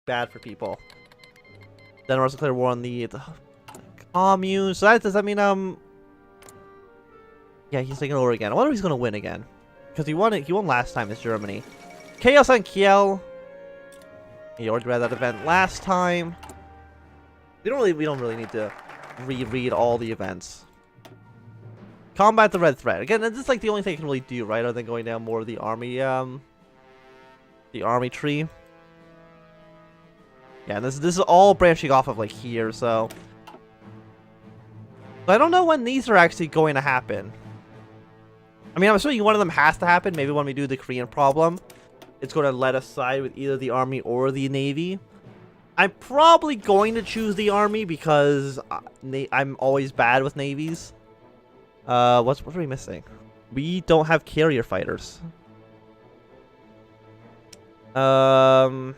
bad for people. Denmark's declared war on the commune. So does that mean yeah, he's taking over again. I wonder if he's gonna win again. Because he won last time as Germany. Chaos on Kiel. He already read that event last time. We don't really need to reread all the events. Combat the red threat. Again, this is like the only thing I can really do, right? Other than going down more of the army tree. Yeah, and this is all branching off of like here, so. But I don't know when these are actually going to happen. I mean, I'm assuming one of them has to happen. Maybe when we do the Korean problem, it's going to let us side with either the army or the navy. I'm probably going to choose the army because I'm always bad with navies. What are we missing? We don't have carrier fighters. I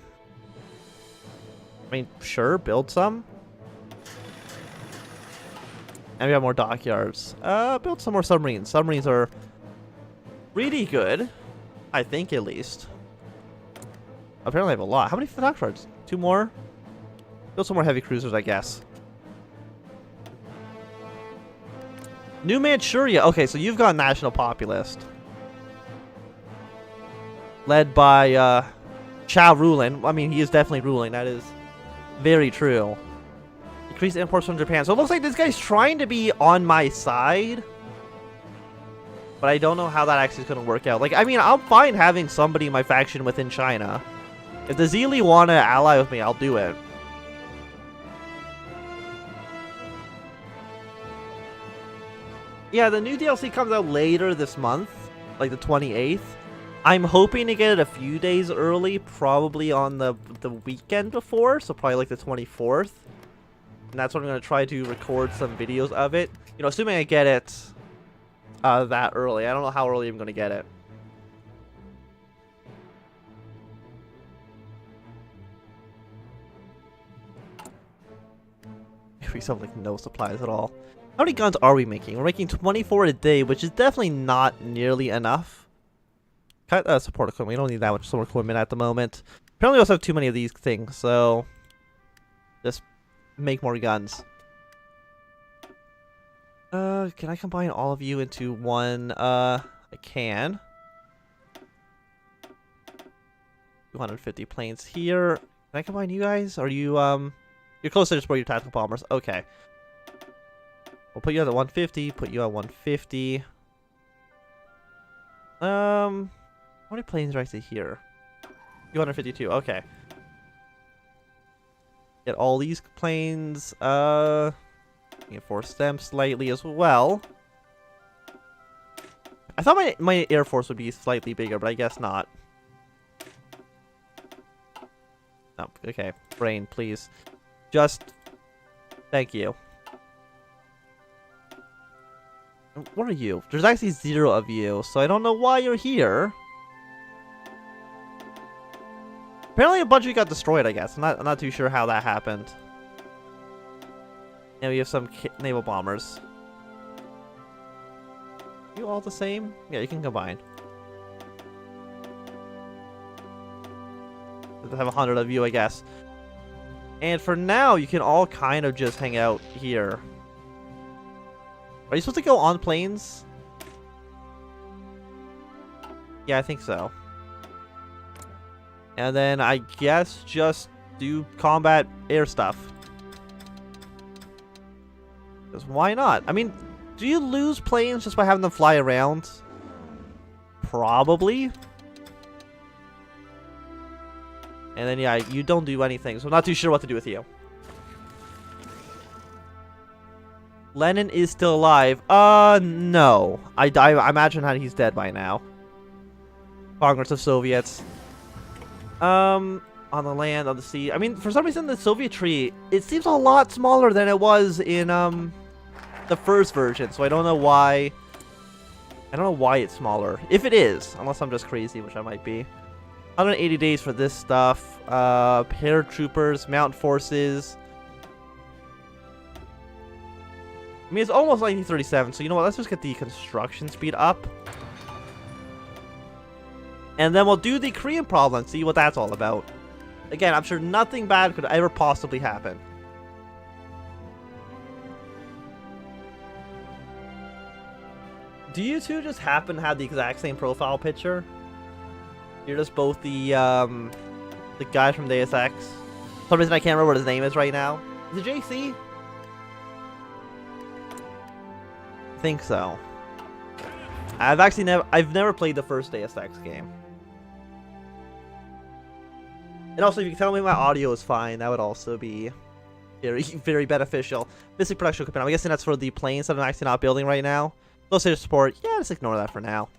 mean, sure, build some. And we have more dockyards. Build some more submarines. Submarines are pretty good, I think, at least. Apparently I have a lot. How many dockyards? 2 more? Build some more heavy cruisers, I guess. New Manchuria. Okay, so you've got National Populist. Led by Chow ruling. I mean, he is definitely ruling. That is very true. Increase imports from Japan. So it looks like this guy's trying to be on my side. But I don't know how that actually is going to work out. Like, I mean, I'm fine having somebody in my faction within China. If the Zeely want to ally with me, I'll do it. Yeah, the new DLC comes out later this month. Like the 28th. I'm hoping to get it a few days early. Probably on the weekend before. So probably like the 24th. And that's when I'm going to try to record some videos of it. You know, assuming I get it that early. I don't know how early I'm going to get it. We still have like no supplies at all. How many guns are we making? We're making 24 a day, which is definitely not nearly enough. Cut support equipment. We don't need that much support equipment at the moment. Apparently we also have too many of these things, so just make more guns. Can I combine all of you into one? I can. 250 planes here. Can I combine you guys? Are you, you're close to just for your tactical bombers. Okay. We'll put you at 150, put you at 150. How many planes are actually here? 252, okay. Get all these planes, reinforce them slightly as well. I thought my Air Force would be slightly bigger, but I guess not. Oh, okay. Brain, please. Just... Thank you. What are you? There's actually 0 of you, so I don't know why you're here. Apparently a bunch of you got destroyed, I guess. I'm not too sure how that happened. And we have some naval bombers. You all the same? Yeah, you can combine. I have 100 of you, I guess. And for now, you can all kind of just hang out here. Are you supposed to go on planes? Yeah, I think so. And then I guess just do combat air stuff. Because why not? I mean, do you lose planes just by having them fly around? Probably. And then, yeah, you don't do anything, so I'm not too sure what to do with you. Lenin is still alive. No. I imagine that he's dead by now. Congress of Soviets. On the land, on the sea. I mean, for some reason, the Soviet tree, it seems a lot smaller than it was in, the first version, so I don't know why. I don't know why it's smaller. If it is, unless I'm just crazy, which I might be. 180 days for this stuff. Paratroopers, mountain forces. I mean, it's almost 1937, so you know what? Let's just get the construction speed up. And then we'll do the Korean problem and see what that's all about. Again, I'm sure nothing bad could ever possibly happen. Do you two just happen to have the exact same profile picture? You're just both the guy from Deus Ex. For some reason I can't remember what his name is right now. Is it JC? I think so. I've never played the first Deus Ex game. And also, if you can tell me my audio is fine, that would also be very, very beneficial. Missing production equipment. I'm guessing that's for the planes that I'm actually not building right now. Low state of support. Yeah, just ignore that for now.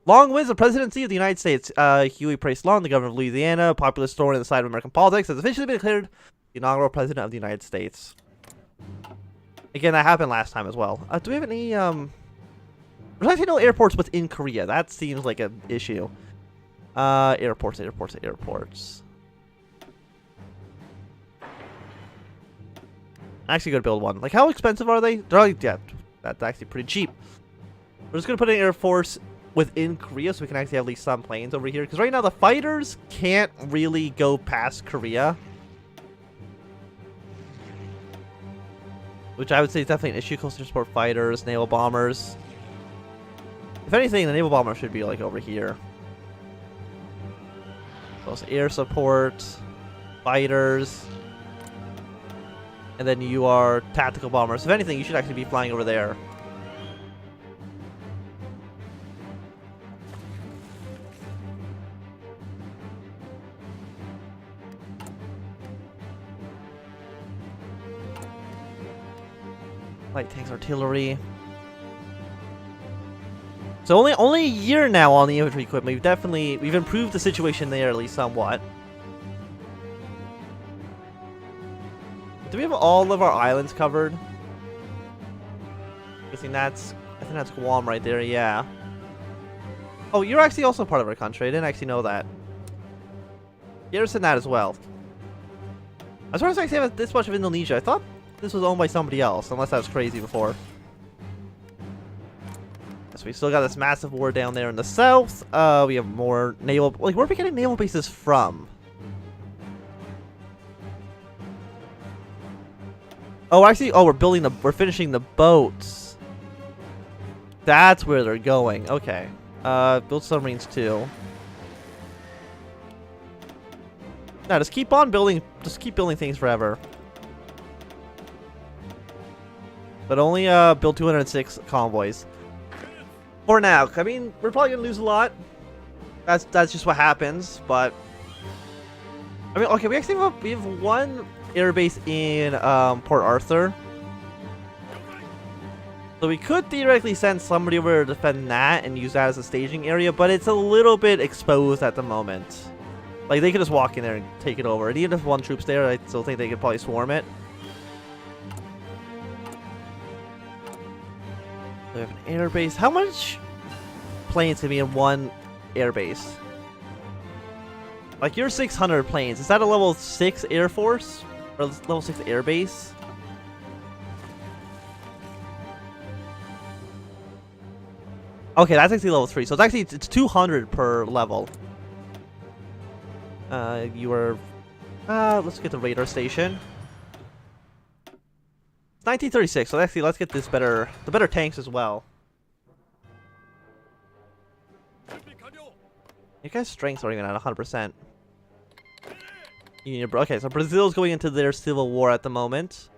Long wins the presidency of the United States. Huey Price Long, the governor of Louisiana, popular story on the side of American politics, has officially been declared the inaugural president of the United States. Again, that happened last time as well. Do we have any, There's actually no airports within Korea. That seems like an issue. Airports. I'm actually gonna build one. Like, how expensive are they? They're like, yeah, that's actually pretty cheap. We're just gonna put an air force within Korea so we can actually have at least some planes over here. Because right now the fighters can't really go past Korea. Which I would say is definitely an issue. Coastal support fighters, naval bombers. If anything, the naval bomber should be like over here. Those air support, fighters. And then you are tactical bombers. If anything, you should actually be flying over there. Light tanks, artillery. So only a year now on the infantry equipment. We've improved the situation there at least somewhat. Do we have all of our islands covered? I think that's Guam right there. Yeah. Oh, you're actually also part of our country. I didn't actually know that. Garrison that as well. I was surprised I actually have this much of Indonesia. I thought this was owned by somebody else, unless I was crazy before. So we still got this massive war down there in the south. We have more naval. Like, where are we getting naval bases from? Oh, actually, we're finishing the boats. That's where they're going. Okay. Build submarines too. No, just keep on building. Just keep building things forever. But only build 206 convoys. For now. I mean, we're probably gonna lose a lot. That's just what happens. But I mean, okay, we have one airbase in Port Arthur. So we could theoretically send somebody over to defend that and use that as a staging area, but it's a little bit exposed at the moment. Like, they could just walk in there and take it over. And even if one troop's there, I still think they could probably swarm it. We have an airbase. How much planes can be in one airbase? Like, you're 600 planes. Is that a level 6 Air Force? Or level 6 airbase? Okay, that's actually level 3. So it's 200 per level. Let's get the radar station. It's 1936, so actually let's get the better tanks as well. You guys' strengths aren't even at 100%. Okay, so Brazil's going into their civil war at the moment.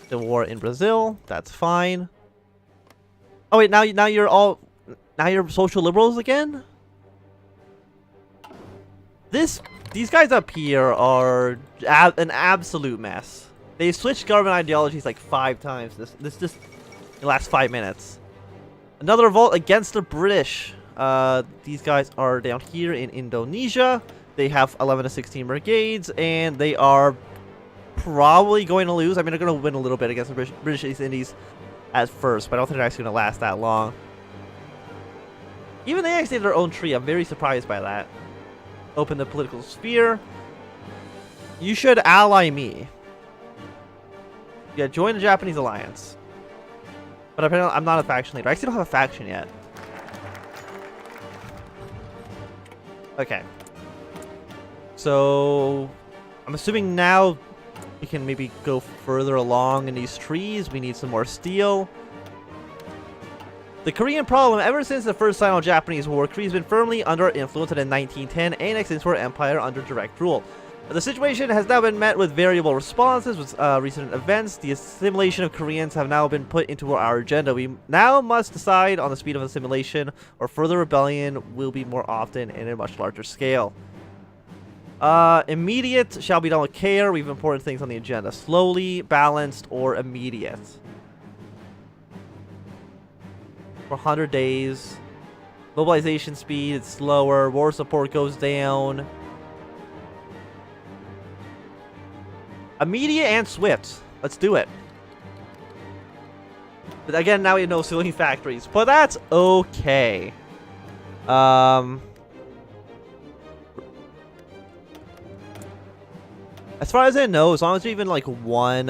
The war in Brazil, that's fine. Oh wait, now you're social liberals again? These guys up here are an absolute mess. They've switched government ideologies like 5 times this just in the last 5 minutes. Another revolt against the British. These guys are down here in Indonesia. They have 11 to 16 brigades, and they are probably going to lose. I mean, they're going to win a little bit against the British East Indies at first, but I don't think they're actually going to last that long. Even they actually have their own tree. I'm very surprised by that. Open the political sphere. You should ally me. Yeah, join the Japanese alliance. But apparently I'm not a faction leader. I actually don't have a faction yet. Okay. So, I'm assuming now we can maybe go further along in these trees. We need some more steel. The Korean problem, ever since the First Sino-Japanese War, Korea has been firmly under influence, and in 1910 annexed into our empire under direct rule. The situation has now been met with variable responses with recent events. The assimilation of Koreans have now been put into our agenda. We now must decide on the speed of assimilation, or further rebellion will be more often and at a much larger scale. Immediate shall be done with care. We have important things on the agenda. Slowly, balanced, or immediate. For 100 days. Mobilization speed is slower. War support goes down. Immediate and swift. Let's do it. But again, now we have no civilian factories. But that's okay. As far as I know, as long as we even like one,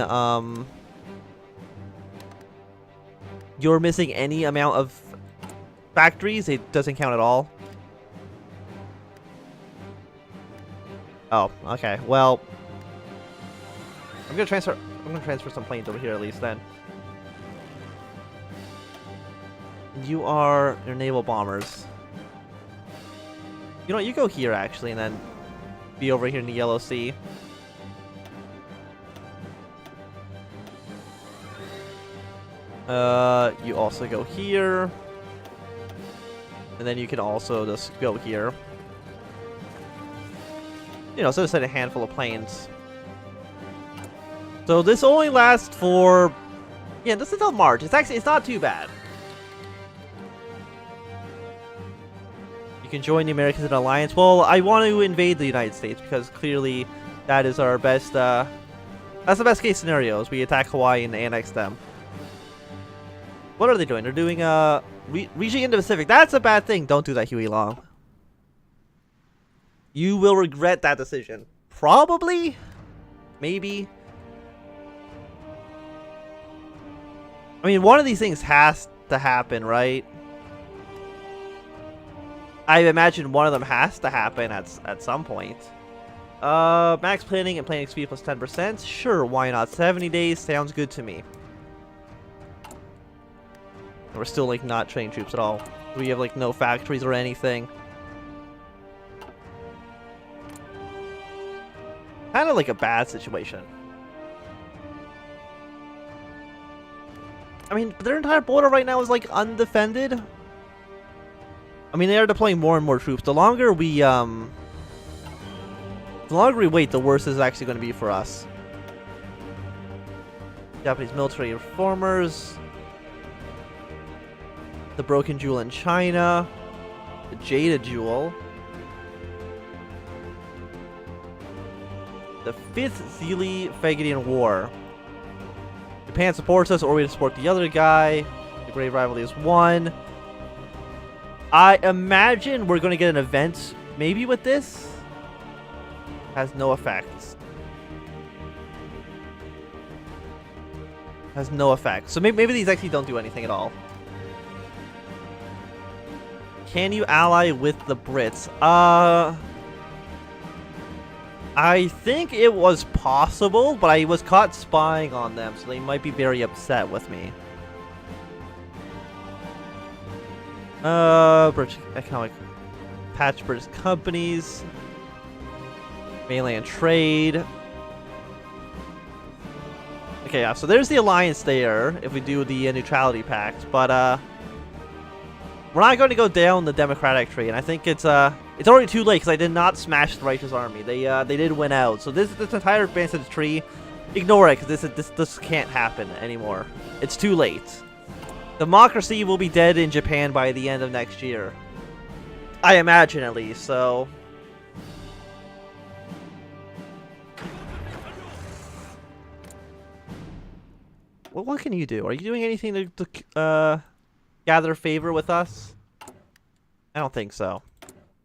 you're missing any amount of factories, it doesn't count at all. Oh, okay. Well, I'm gonna transfer some planes over here at least then. You are your naval bombers. You know what, you go here actually and then be over here in the Yellow Sea. You also go here. And then you can also just go here. You know, so just a handful of planes. So this only lasts for... Yeah, this is until March. It's not too bad. You can join the Americans in an alliance. Well, I want to invade the United States because clearly that is our best, that's the best case scenario, is we attack Hawaii and annex them. What are they doing? They're doing, reaching into the Pacific. That's a bad thing. Don't do that, Huey Long. You will regret that decision. Probably? Maybe? I mean, one of these things has to happen, right? I imagine one of them has to happen at some point. Max planning and planning speed plus 10%. Sure, why not? 70 days sounds good to me. We're still, like, not training troops at all. We have, like, no factories or anything. Kind of like a bad situation. I mean, their entire border right now is, like, undefended. I mean, they are deploying more and more troops. The longer we wait, the worse it's actually going to be for us. Japanese military reformers. The Broken Jewel in China. The Jada Jewel. The 5th Sealy-Fagadian War. Japan supports us, or we support the other guy. The Grave Rivalry is won. I imagine we're going to get an event, maybe with this. Has no effects. Has no effect. So maybe these actually don't do anything at all. Can you ally with the Brits? I think it was possible, but I was caught spying on them, so they might be very upset with me. British economic patch British companies. Mainland trade. Okay, yeah, so there's the alliance there, if we do the neutrality pact, but, we're not going to go down the democratic tree, and I think it's already too late, because I did not smash the righteous army. They did win out, so this entire advance of the tree, ignore it, because this can't happen anymore. It's too late. Democracy will be dead in Japan by the end of next year. I imagine, at least, so... Well, what can you do? Are you doing anything to gather favor with us? I don't think so.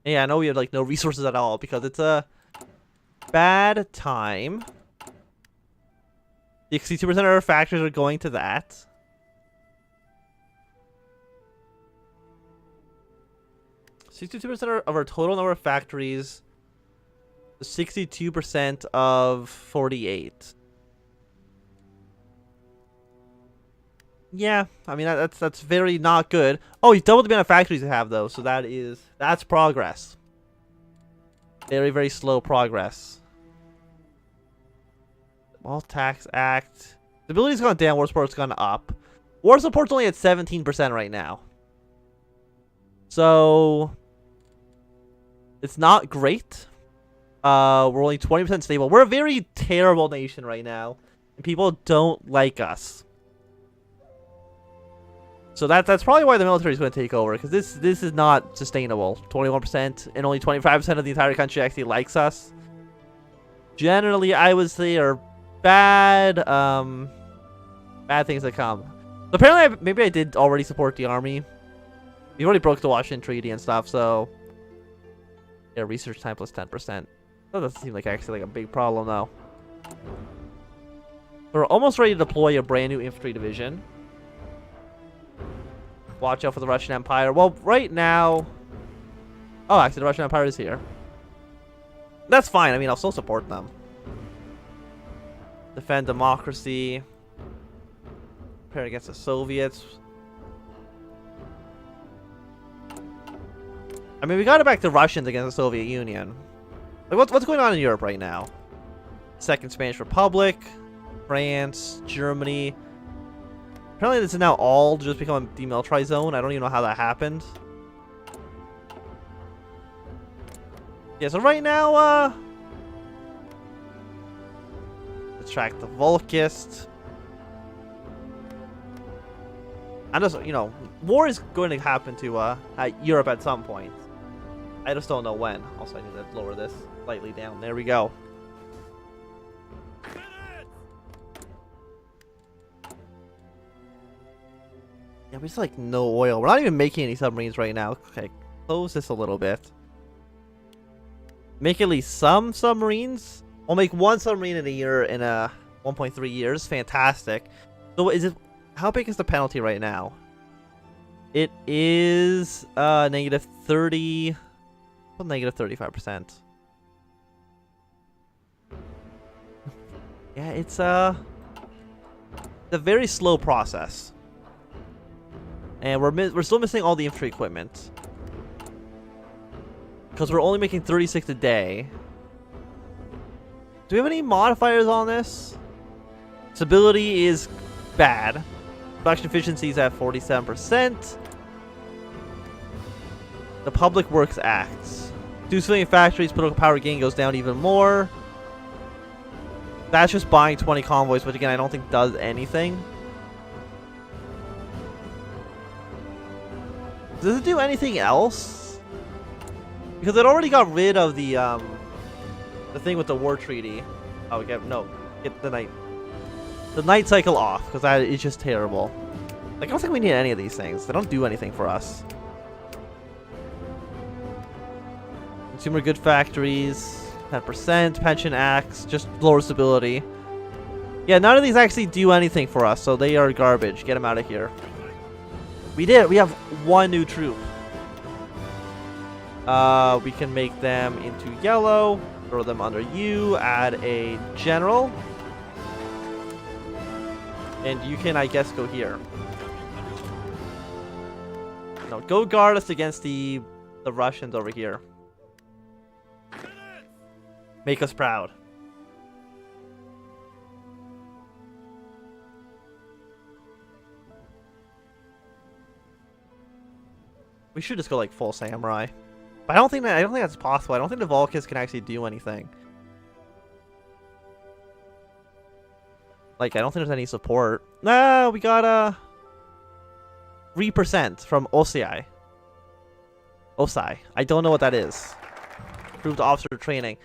Yeah, I know we have, like, no resources at all, because it's a bad time. 62% of our factors are going to that. 62% of our total number of factories. 62% of 48. Yeah, I mean that's very not good. Oh, you doubled the amount of factories you have though, so that's progress. Very, very slow progress. All Tax Act. Stability's gone down, war support's gone up. War support's only at 17% right now. So it's not great. We're only 20% stable. We're a very terrible nation right now. And people don't like us. So that's probably why the military is going to take over, because this is not sustainable. 21% and only 25% of the entire country actually likes us. Generally, I would say are bad bad things that come. So apparently, maybe I did already support the army. We already broke the Washington Treaty and stuff, so yeah, research time plus 10%. That doesn't seem like actually like a big problem though. We're almost ready to deploy a brand new infantry division. Watch out for the Russian Empire. Well, right now... Oh, actually, the Russian Empire is here. That's fine. I mean, I'll still support them. Defend democracy. Prepare against the Soviets. I mean, we got it back to Russians against the Soviet Union. Like, what's going on in Europe right now? Second Spanish Republic. France. Germany. Apparently this is now all just become a demilitarized zone. I don't even know how that happened. Yeah, so right now, let's track the Volkist. And just, you know, war is going to happen to Europe at some point. I just don't know when. Also, I need to lower this slightly down. There we go. Yeah, we just like no oil. We're not even making any submarines right now. Okay, close this a little bit. Make at least some submarines. We'll make one submarine in a year in 1.3 years. Fantastic. So is it? How big is the penalty right now? It is negative 30. Well, negative 35%. Yeah, it's a very slow process. And we're still missing all the infantry equipment. Because we're only making 36 a day. Do we have any modifiers on this? Stability is bad. Production efficiency is at 47%. The Public Works Act. 2 civilian factories, political power gain goes down even more. That's just buying 20 convoys, which again I don't think does anything. Does it do anything else? Because it already got rid of the thing with the war treaty. Oh, get the night cycle off, because that is just terrible. Like, I don't think we need any of these things. They don't do anything for us. Consumer good factories, 10%, pension acts, just lower stability. Yeah, none of these actually do anything for us, so they are garbage. Get them out of here. We did. We have one new troop. We can make them into yellow. Throw them under U. Add a general. And you can, I guess, go here. No, go guard us against the Russians over here. Make us proud. We should just go like full samurai. But I don't think that's possible. I don't think the Volkist can actually do anything. Like, I don't think there's any support. Nah, we got 3% from OSI. OSI. I don't know what that is. Approved officer training.